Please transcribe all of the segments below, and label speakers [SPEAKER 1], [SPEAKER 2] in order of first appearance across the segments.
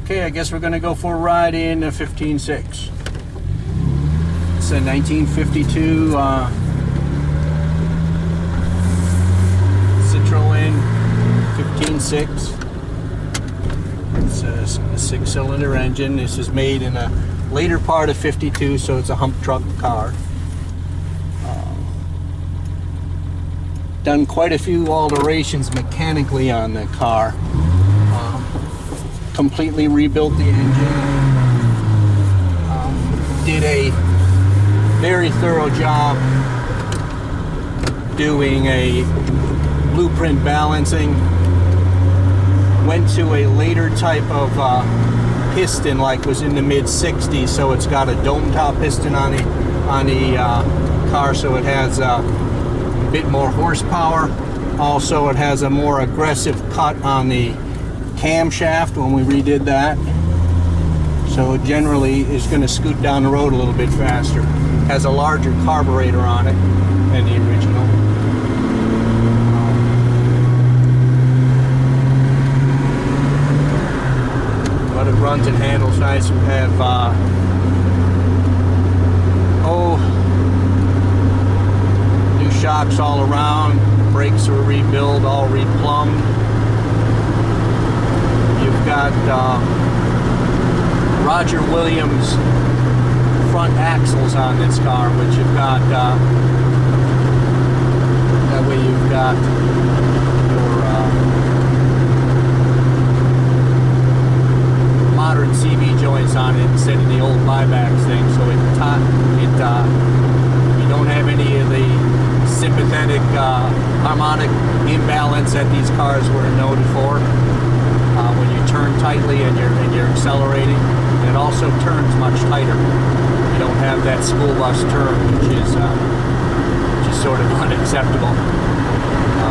[SPEAKER 1] Okay, I guess we're going to go for a ride in a 15.6. It's a 1952 Citroen 15.6. It's a 6-cylinder engine. This is made in a later part of 52, so it's a hump truck car. Done quite a few alterations mechanically on the car. Completely rebuilt the engine. Did a very thorough job doing a blueprint balancing. Went to a later type of piston, like was in the mid 60s, so it's got a dome top piston on the car, so it has a bit more horsepower. Also, it has a more aggressive cut on the camshaft when we redid that, so it generally is going to scoot down the road a little bit faster. Has a larger carburetor on it than the original. But it runs and handles nice. We have new shocks all around. Brakes were rebuilt, all replumbed. You've got Roger Williams front axles on this car, which you've got, that way you've got your modern CV joints on it instead of the old buybacks thing, so you don't have any of the sympathetic harmonic imbalance that these cars were noted for. When you turn tightly and you're accelerating, and it also turns much tighter. You don't have that school bus turn, which is sort of unacceptable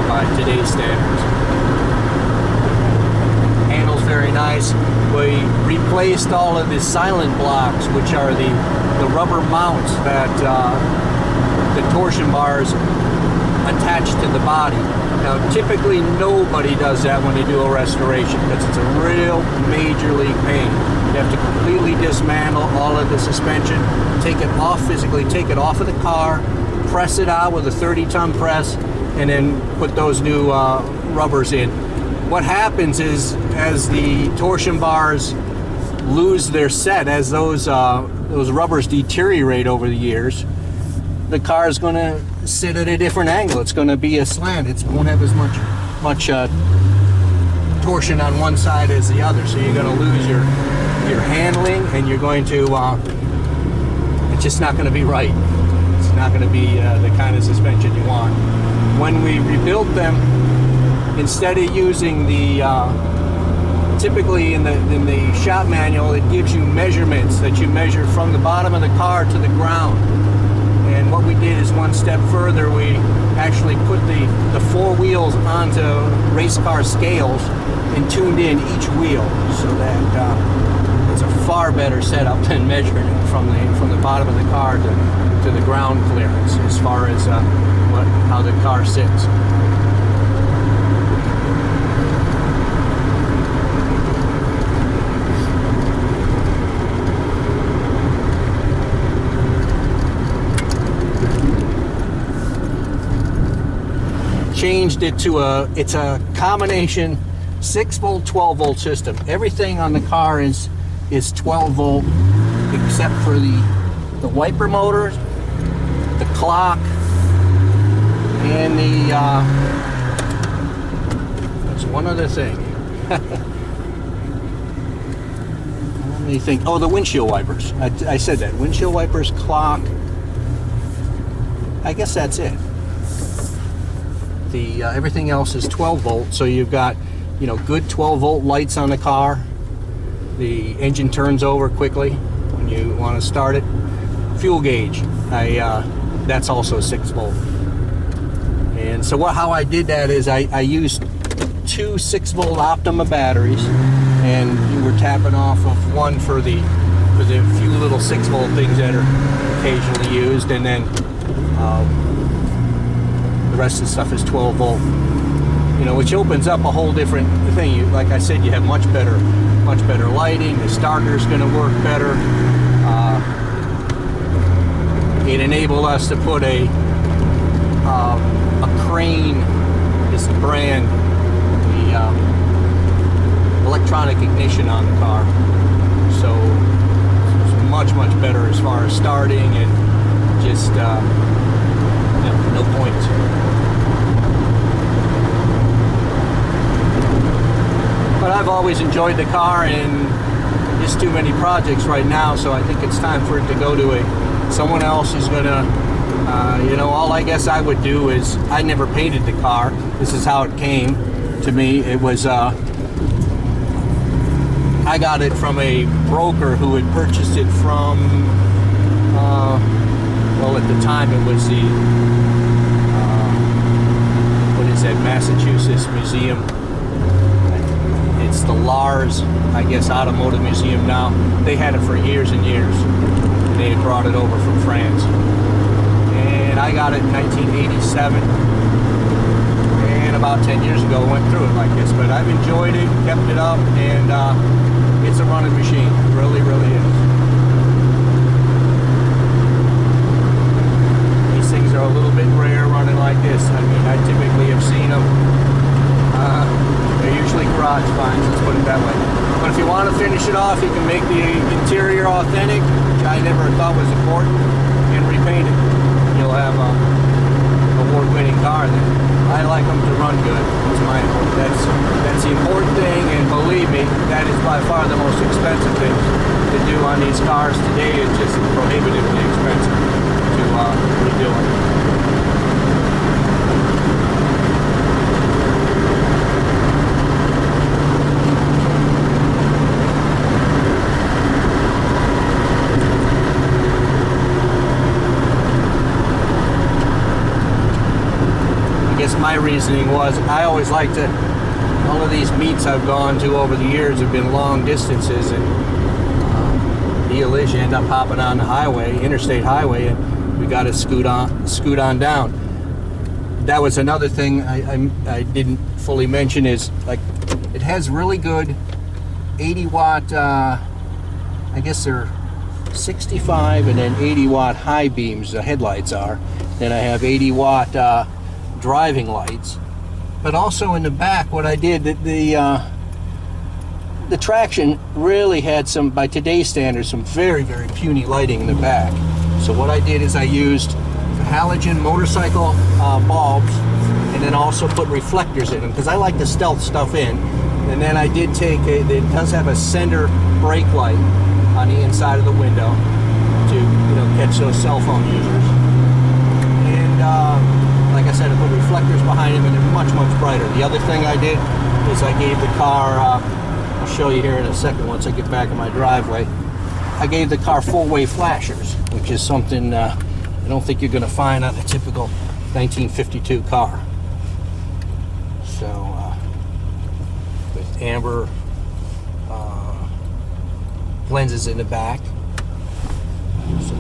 [SPEAKER 1] by today's standards. Handles very nice. We replaced all of the silent blocks, which are the rubber mounts that the torsion bars attach to the body. Now, typically nobody does that when they do a restoration, because it's a real major league pain. You have to completely dismantle all of the suspension, take it off physically, take it off of the car, press it out with a 30-ton press, and then put those new rubbers in. What happens is, as the torsion bars lose their set, as those rubbers deteriorate over the years, the car is going to sit at a different angle. It's going to be a slant. It won't have as much torsion on one side as the other. So you're going to lose your handling, and you're going to it's just not going to be right. It's not going to be the kind of suspension you want. When we rebuilt them, instead of using the typically in the shop manual, it gives you measurements that you measure from the bottom of the car to the ground. And what we did is one step further. We actually put the four wheels onto race car scales and tuned in each wheel, so that it's a far better setup than measuring it from the bottom of the car to the ground clearance, as far as how the car sits. Changed it to it's a combination 6-volt, 12-volt system. Everything on the car is 12-volt, except for the wiper motors, the clock, and there's one other thing. Let me think. Oh, the windshield wipers. I said that. Windshield wipers, clock. I guess that's it. Everything else is 12-volt, so you've got, good 12-volt lights on the car. The engine turns over quickly when you want to start it. Fuel gauge, that's also 6-volt. And so how I did that is I used two 6-volt Optima batteries, and you were tapping off of one for the few little 6-volt things that are occasionally used, and then the rest of the stuff is 12-volt. you know, which opens up a whole different thing. Like I said, you have much better lighting. The starter's going to work better. It enabled us to put a crane, is the brand, the electronic ignition on the car. So it's much better as far as starting, and just no points. But I've always enjoyed the car, and just too many projects right now, so I think it's time for it to go to someone else who's gonna, you know, all I guess I would do is, I never painted the car. This is how it came to me. It was, I got it from a broker who had purchased it from, well, at the time it was the, what is that, Massachusetts Museum. It's the Lars, I guess, Automotive Museum now. They had it for years and years. They had brought it over from France. And I got it in 1987. And about 10 years ago, went through it like this. But I've enjoyed it, kept it up, and it's a running machine. It really is. These things are a little bit rare running like this. I mean, I typically have seen them. They're usually garage finds, let's put it that way. But if you want to finish it off, you can make the interior authentic, which I never thought was important, and repaint it. You'll have a award-winning car then. I like them to run good. That's the important thing, and believe me, that is by far the most expensive thing to do on these cars today. It's just prohibitively expensive to redo it. My reasoning was, I always liked to, all of these meets I've gone to over the years have been long distances, and the deal is you end up hopping on the highway, interstate highway, and we got to scoot on down. That was another thing I didn't fully mention, is like, it has really good 80 watt, I guess they're 65 and then 80 watt high beams, the headlights are. Then I have 80 watt driving lights, but also in the back, what I did, the traction really had some, by today's standards, some very puny lighting in the back. So what I did is I used halogen motorcycle bulbs, and then also put reflectors in them, because I like to stealth stuff in. And then I did take it does have a center brake light on the inside of the window to, you know, catch those cell phone users. And like I said, I put reflectors behind them, and they're much brighter. The other thing I did is I gave the car, I'll show you here in a second once I get back in my driveway, I gave the car full-wave flashers, which is something I don't think you're going to find on a typical 1952 car. So, with amber lenses in the back. So,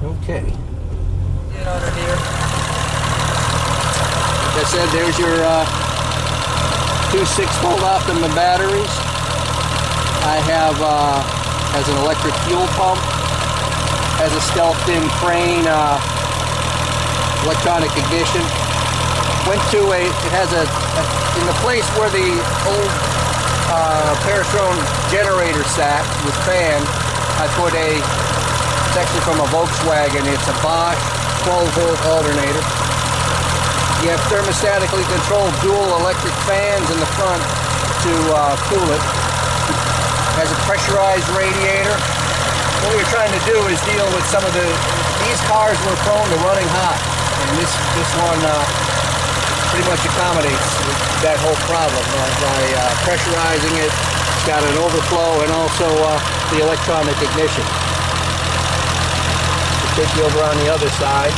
[SPEAKER 1] okay. Get out of here. Like I said, there's your two 6-volt Optima batteries. I have has an electric fuel pump, has a stealthed-in crane, electronic ignition. Went to it has in the place where the old Citroen generator sat with fan, I put it's actually from a Volkswagen, it's a Bosch 12-volt alternator. You have thermostatically controlled dual electric fans in the front to cool it. Has a pressurized radiator. What we're trying to do is deal with some of these cars were prone to running hot, and this one pretty much accommodates that whole problem by pressurizing it. It's got an overflow and also the electronic ignition. I'll take you over on the other side.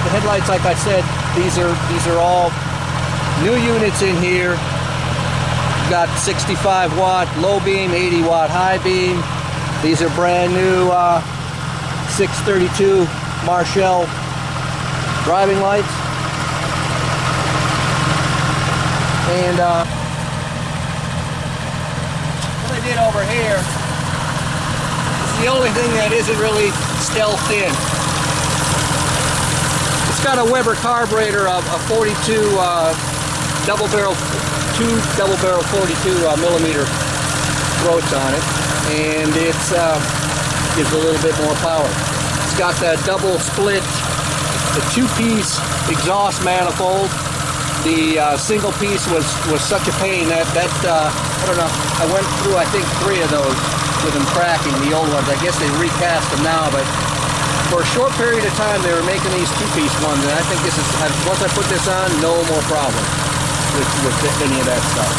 [SPEAKER 1] The headlights, like I said, these are all new units in here. We've got 65 watt low beam, 80 watt high beam. These are brand new 632 Marshall driving lights. And what I did over here is the only thing that isn't really stealth in. It's got a Weber carburetor, a 42 double barrel 42 millimeter throats on it, and it's gives a little bit more power. It's got that double split, the two-piece exhaust manifold. The single piece was such a pain that I don't know, I went through I think 3 of those with them cracking, the old ones. I guess they recast them now, but for a short period of time they were making these two-piece ones, and I think this is, once I put this on, no more problem with any of that stuff.